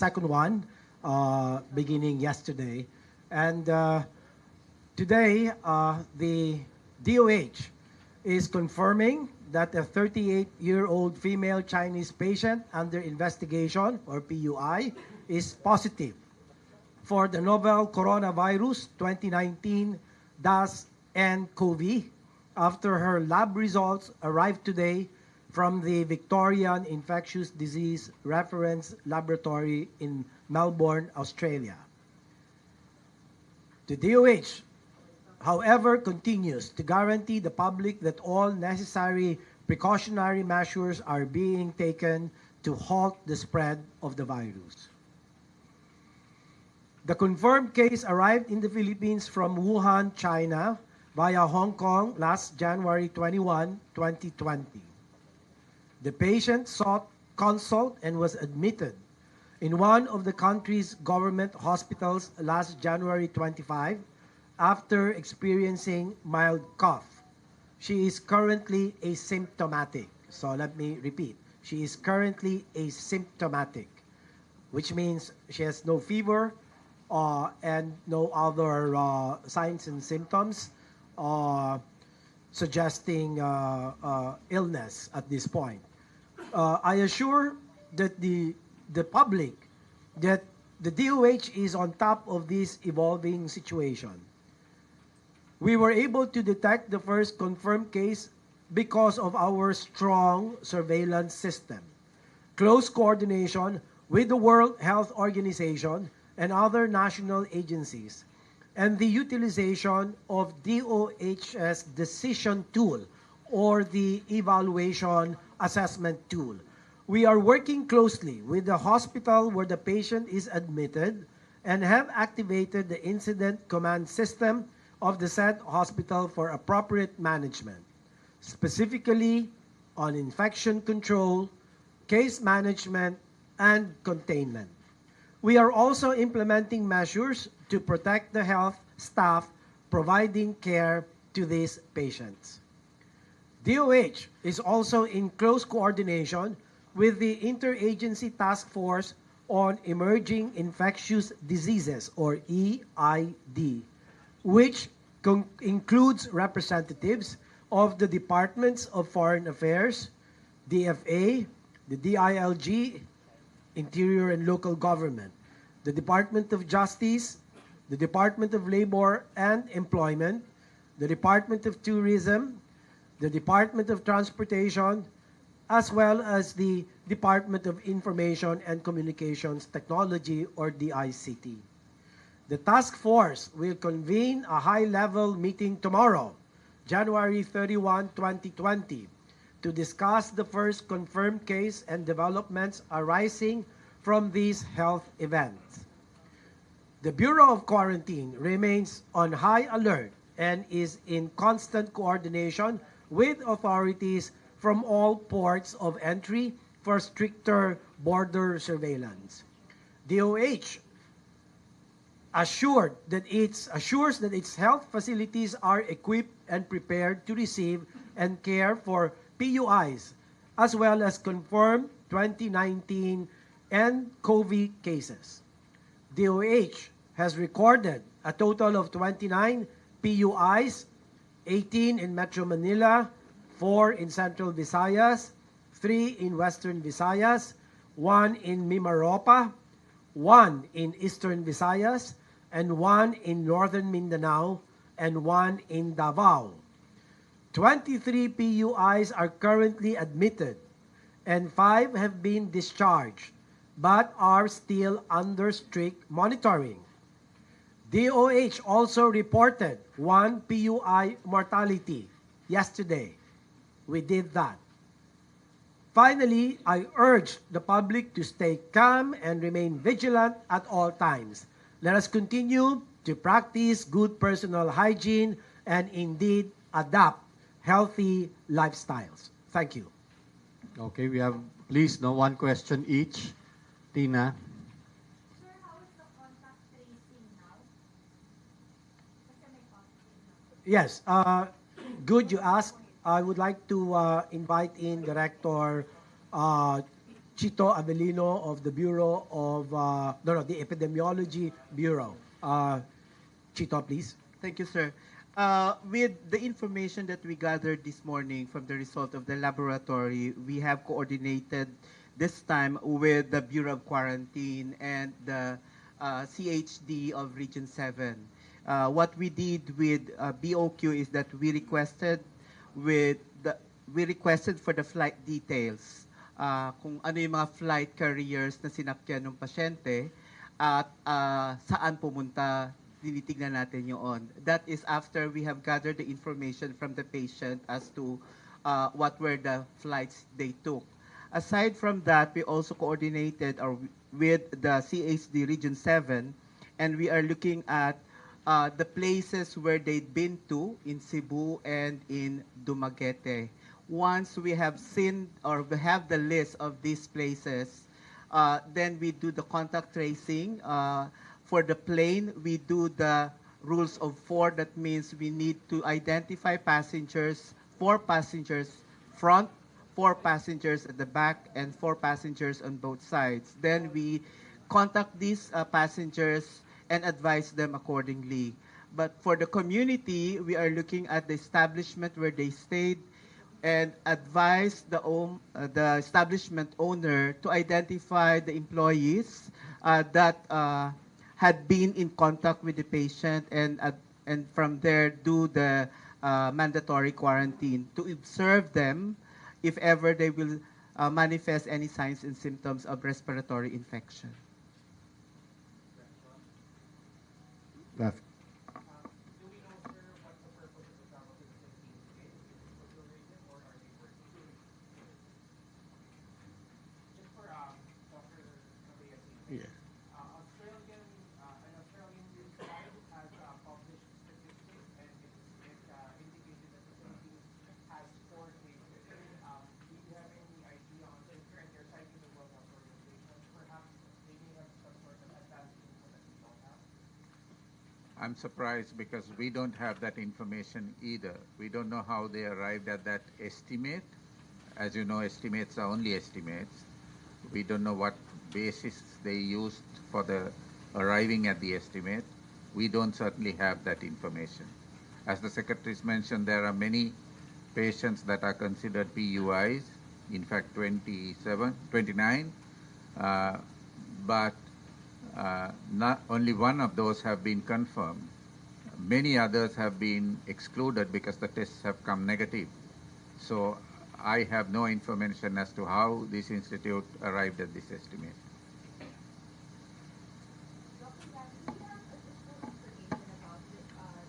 second one, beginning yesterday. And today, the DOH is confirming that a 38-year-old female Chinese patient under investigation, or PUI, is positive for the novel coronavirus 2019-nCoV after her lab results arrived today from the Victorian Infectious Disease Reference Laboratory in Melbourne, Australia. The DOH, however, continues to guarantee the public that all necessary precautionary measures are being taken to halt the spread of the virus. The confirmed case arrived in the Philippines from Wuhan, China, via Hong Kong last January 21, 2020. The patient sought consult and was admitted in one of the country's government hospitals last January 25 after experiencing mild cough. She is currently asymptomatic. So let me repeat. She is currently asymptomatic, which means she has no fever and no other signs and symptoms suggesting illness at this point. I assure that the public that the DOH is on top of this evolving situation. We were able to detect the first confirmed case because of our strong surveillance system, close coordination with the World Health Organization and other national agencies, and the utilization of DOH's decision tool or the evaluation assessment tool. We are working closely with the hospital where the patient is admitted and have activated the incident command system of the said hospital for appropriate management, specifically on infection control, case management, and containment. We are also implementing measures to protect the health staff providing care to these patients. DOH is also in close coordination with the Interagency Task Force on Emerging Infectious Diseases, or EID, which includes representatives of the Departments of Foreign Affairs, DFA, the DILG, Interior and Local Government, the Department of Justice, the Department of Labor and Employment, the Department of Tourism, the Department of Transportation, as well as the Department of Information and Communications Technology, or DICT. The task force will convene a high-level meeting tomorrow, January 31, 2020, to discuss the first confirmed case and developments arising from these health events. The Bureau of Quarantine remains on high alert and is in constant coordination with authorities from all ports of entry for stricter border surveillance. DOH assures that its health facilities are equipped and prepared to receive and care for PUIs, as well as confirmed 2019 nCoV cases. DOH has recorded a total of 29 PUIs, 18 in Metro Manila, 4 in Central Visayas, 3 in Western Visayas, 1 in Mimaropa, 1 in Eastern Visayas, and 1 in Northern Mindanao, and 1 in Davao. 23 PUIs are currently admitted, and 5 have been discharged, but are still under strict monitoring. DOH also reported 1 PUI mortality yesterday. We did that. Finally, I urge the public to stay calm and remain vigilant at all times. Let us continue to practice good personal hygiene and indeed adopt healthy lifestyles. Thank you. Okay, we have, please, no one question each. Tina. Sir, how is the contact tracing now? Kasi may positive na. Yes, good you asked. I would like to invite in Director Chito Avellino of the Bureau of, the Epidemiology Bureau. Chito, please. Thank you, sir. With the information that we gathered this morning from the result of the laboratory, we have coordinated this time with the Bureau of Quarantine and the CHD of Region 7. What we did with BOQ is that with the, we requested for the flight details, kung ano yung mga flight carriers na sinakyan ng pasyente at saan pumunta, tinitignan natin yun. That is after we have gathered the information from the patient as to what were the flights they took. Aside from that, we also coordinated with the CHD Region 7, and we are looking at the places where they'd been to in Cebu and in Dumaguete. Once we have seen or we have the list of these places, then we do the contact tracing. For the plane, we do the rules of 4. That means we need to identify passengers, 4 passengers front, 4 passengers at the back, and 4 passengers on both sides. Then we contact these passengers and advise them accordingly. But for the community, we are looking at the establishment where they stayed and advise the establishment owner to identify the employees that had been in contact with the patient, and from there do the mandatory quarantine to observe them if ever they will manifest any signs and symptoms of respiratory infection. Left. Yeah. An Australian news site has published statistics, and it indicated that the Philippines has 4 cases. Do you have any idea on this? And you're citing the World Health Organization. Perhaps they may have some sort of advanced info that we don't have. I'm surprised because we don't have that information either. We don't know how they arrived at that estimate. As you know, estimates are only estimates. We don't know what basis they used for the arriving at the estimate. We don't certainly have that information. As the secretaries mentioned, there are many patients that are considered PUIs, in fact 29, but not only one of those have been confirmed. Many others have been excluded because the tests have come negative. So I have no information as to how this institute arrived at this estimate. Dr. Dan, do you have additional information about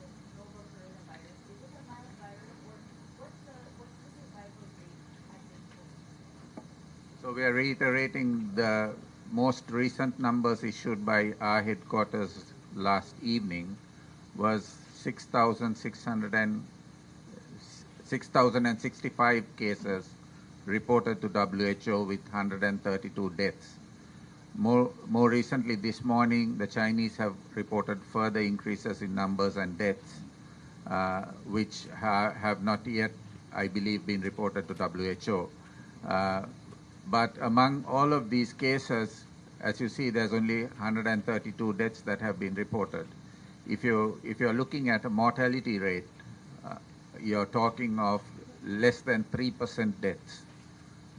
the novel coronavirus? Is it a mild virus, or what's the survival rate at this point? So we are reiterating the most recent numbers issued by our headquarters last evening was 6,065 cases reported to WHO with 132 deaths. More recently this morning, the Chinese have reported further increases in numbers and deaths, which have not yet, I believe, been reported to WHO. But among all of these cases, as you see, there's only 132 deaths that have been reported. If you're looking at a mortality rate, you're talking of less than 3% deaths.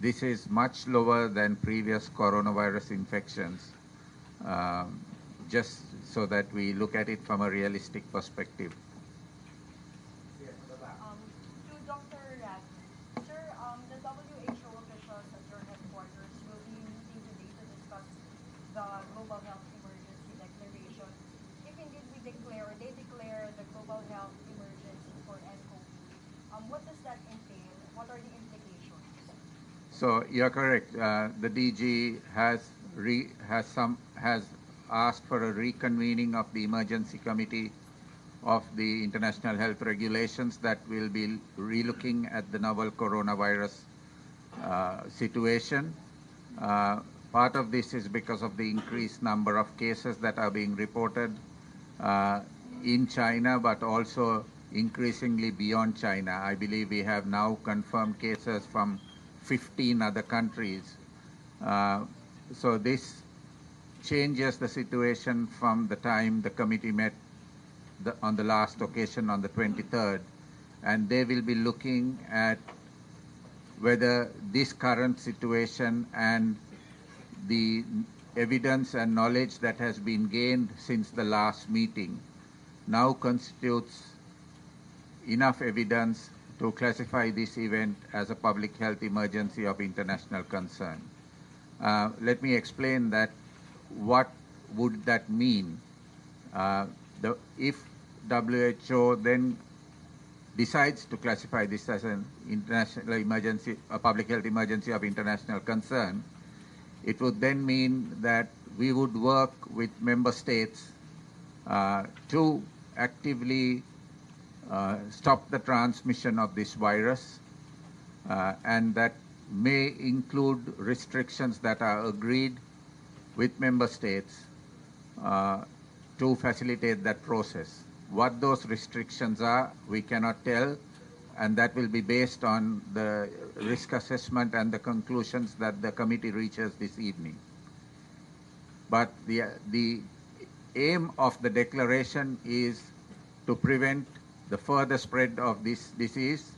This is much lower than previous coronavirus infections, just so that we look at it from a realistic perspective. To Dr. Ratner, sir, the WHO officials at your headquarters will be meeting today to discuss the global health emergency declaration. If indeed they declare the global health emergency for SCOV, what does that entail? What are the implications? So you're correct. The DG has asked for a reconvening of the emergency committee of the international health regulations that will be relooking at the novel coronavirus situation. Part of this is because of the increased number of cases that are being reported in China, but also increasingly beyond China. I believe we have now confirmed cases from 15 other countries. So this changes the situation from the time the committee met on the last occasion on the 23rd, and they will be looking at whether this current situation and the evidence and knowledge that has been gained since the last meeting now constitutes enough evidence to classify this event as a public health emergency of international concern. Let me explain that. What would that mean? If WHO then decides to classify this as an international emergency, a public health emergency of international concern, it would then mean that we would work with member states to actively stop the transmission of this virus, and that may include restrictions that are agreed with member states to facilitate that process. What those restrictions are, we cannot tell, and that will be based on the risk assessment and the conclusions that the committee reaches this evening. But the aim of the declaration is to prevent the further spread of this disease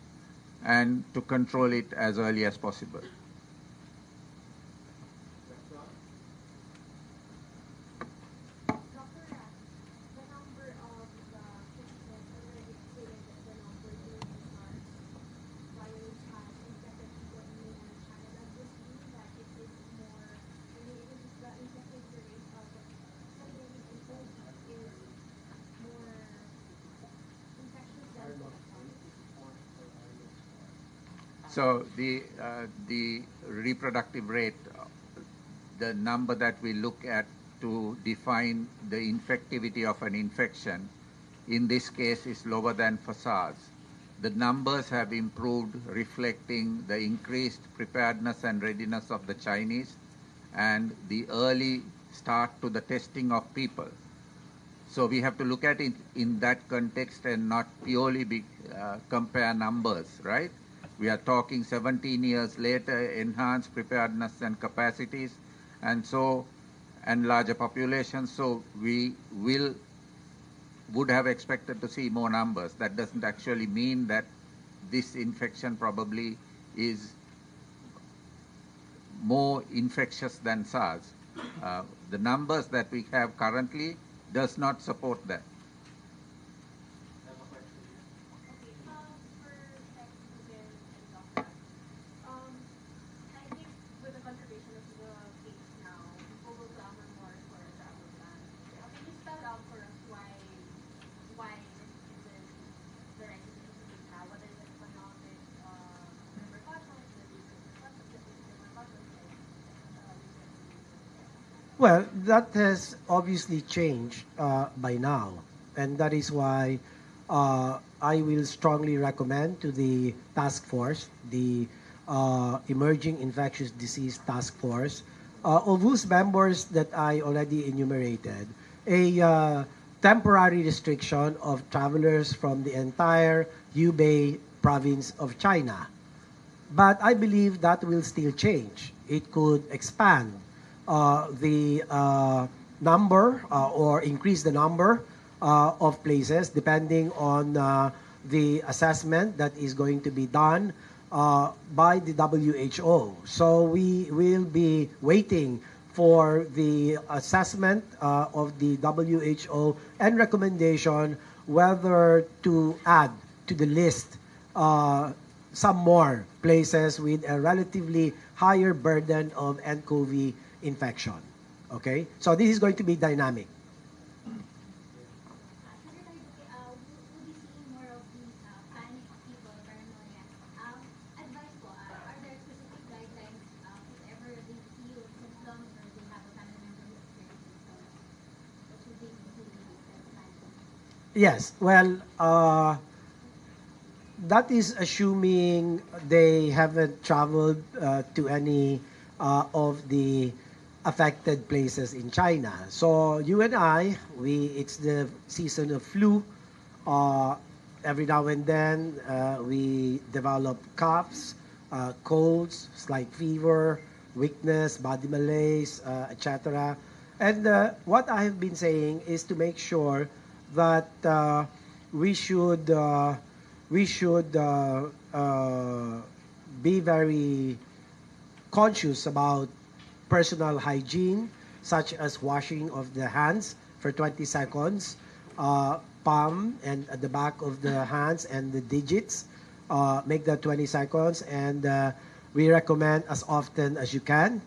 and to control it as early as possible. Dr. Rat, the number of the cases already exceeded the number during the SARS virus has infected people in mainland China. Does this mean that it is more, I mean, it is the infected rate of something in COVID is more infectious than the SARS? So the reproductive rate, the number that we look at to define the infectivity of an infection, in this case is lower than for SARS. The numbers have improved, reflecting the increased preparedness and readiness of the Chinese and the early start to the testing of people. So we have to look at it in that context and not purely compare numbers, right? We are talking 17 years later, enhanced preparedness and capacities, and larger populations. So we would have expected to see more numbers. That doesn't actually mean that this infection probably is more infectious than SARS. The numbers that we have currently does not support that. Okay, for Tech Ruben and Dr. I think with the conservation of the case now, people will clamor more for a travel ban. Can you spell out for us why this is the right decision to take now? What is the economic repercussions, the legal repercussions, Well, that has obviously changed by now, and that is why I will strongly recommend to the task force, the Emerging Infectious Disease Task Force, of whose members that I already enumerated, a temporary restriction of travelers from the entire Hubei province of China. But I believe that will still change. It could expand the number or increase the number of places depending on the assessment that is going to be done by the WHO. So we will be waiting for the assessment of the WHO and recommendation whether to add to the list some more places with a relatively higher burden of nCoV infection. Okay? So this is going to be dynamic. Secretary Duque, we'll be seeing more of these panic people, paranoia. Advice po, are there specific guidelines if ever they feel symptoms or they have a family member who experiences symptoms? What should they be doing at that time? Yes, well, that is assuming they haven't traveled to any of the affected places in China. So you and I, it's the season of flu. Every now and then we develop coughs, colds, slight fever, weakness, body malaise, etc. And what I have been saying is to make sure that we should we should be very conscious about personal hygiene, such as washing of the hands for 20 seconds, palm and at the back of the hands and the digits, make that 20 seconds, and we recommend as often as you can.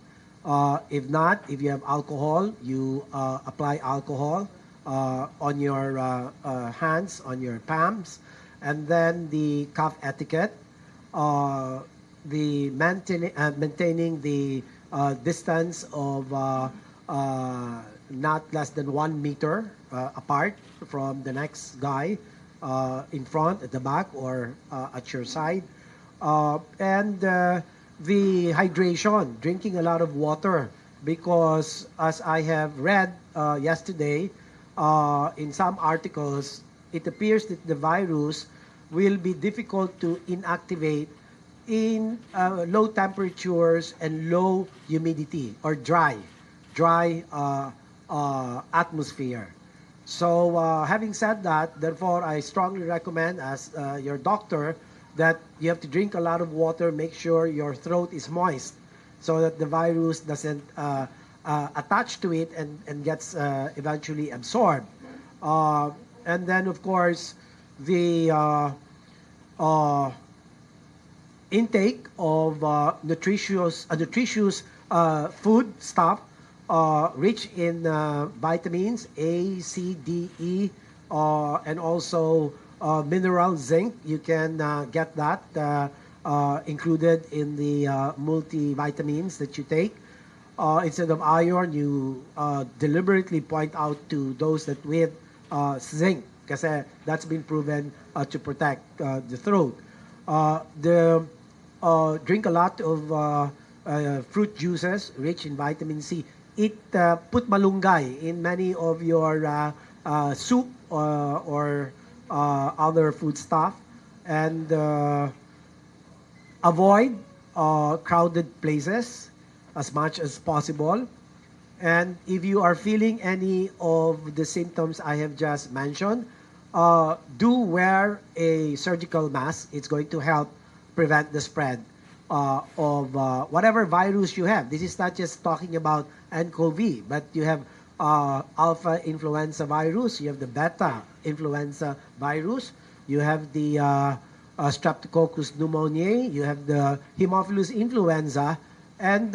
If not, if you have alcohol, you apply alcohol on your hands, on your palms, and then the cough etiquette, the maintaining the distance of not less than 1 meter apart from the next guy in front, at the back, or at your side. And the hydration, drinking a lot of water, because as I have read yesterday in some articles, it appears that the virus will be difficult to inactivate in low temperatures and low humidity, or dry atmosphere. So having said that, therefore, I strongly recommend as your doctor that you have to drink a lot of water, make sure your throat is moist so that the virus doesn't attach to it and gets eventually absorbed. And then, of course, the intake of nutritious food stuff rich in vitamins A, C, D, E, and also mineral zinc. You can get that included in the multivitamins that you take. Instead of iron, you deliberately point out to those that with zinc, kasi that's been proven to protect the throat. Drink a lot of fruit juices rich in vitamin C. Eat put malunggay in many of your soup or other food stuff, and avoid crowded places as much as possible. And if you are feeling any of the symptoms I have just mentioned, do wear a surgical mask. It's going to help prevent the spread of whatever virus you have. This is not just talking about nCoV, but you have alpha influenza virus, you have the beta influenza virus, you have the streptococcus pneumoniae, you have the Haemophilus influenza, and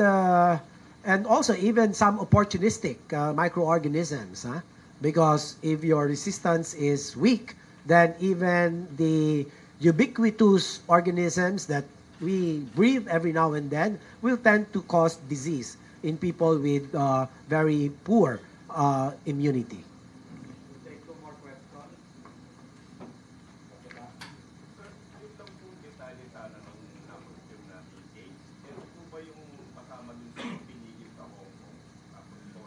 also even some opportunistic microorganisms. Huh? Because if your resistance is weak, then even the ubiquitous organisms that we breathe every now and then will tend to cause disease in people with very poor immunity. Take two more questions. Sir, yun lang po detalye sana nung na-question natin. Ito po ba yung kasama dun sa pinigil sa Hong Kong? Tapos po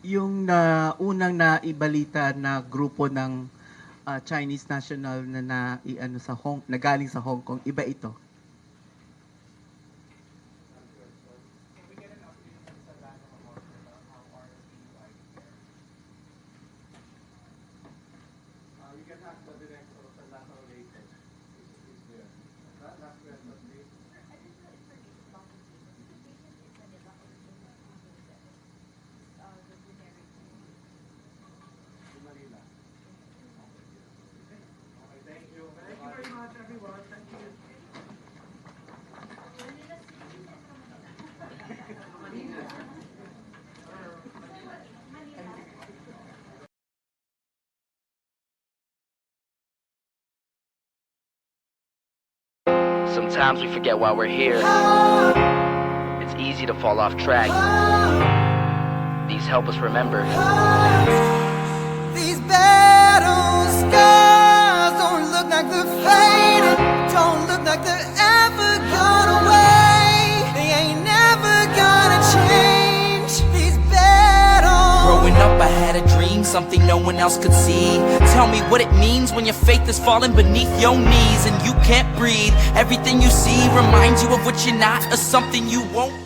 Yung unang naibalita na grupo ng Chinese national na galing sa Hong Kong, iba ito. we get an update from sa Lano Hospital, how are the lives there? You can ask the director of the national later. Is there. Last question, please. Additional information about the patient. The patient is Manila or in the generic name. In Manila. Okay, thank you. Thank you very much, everyone. Thank you. Manila citizen from Manila. Sometimes we forget why we're here. It's easy to fall off track. These help us remember. These battle scars don't look like they're fading, don't look like they're ever gone away. They ain't never gonna change. These battles. Growing up, I had a dream, something no one else could see. Tell me what it means when your faith is falling beneath your knees and you can't breathe. Everything you see reminds you of what you're not, or something you won't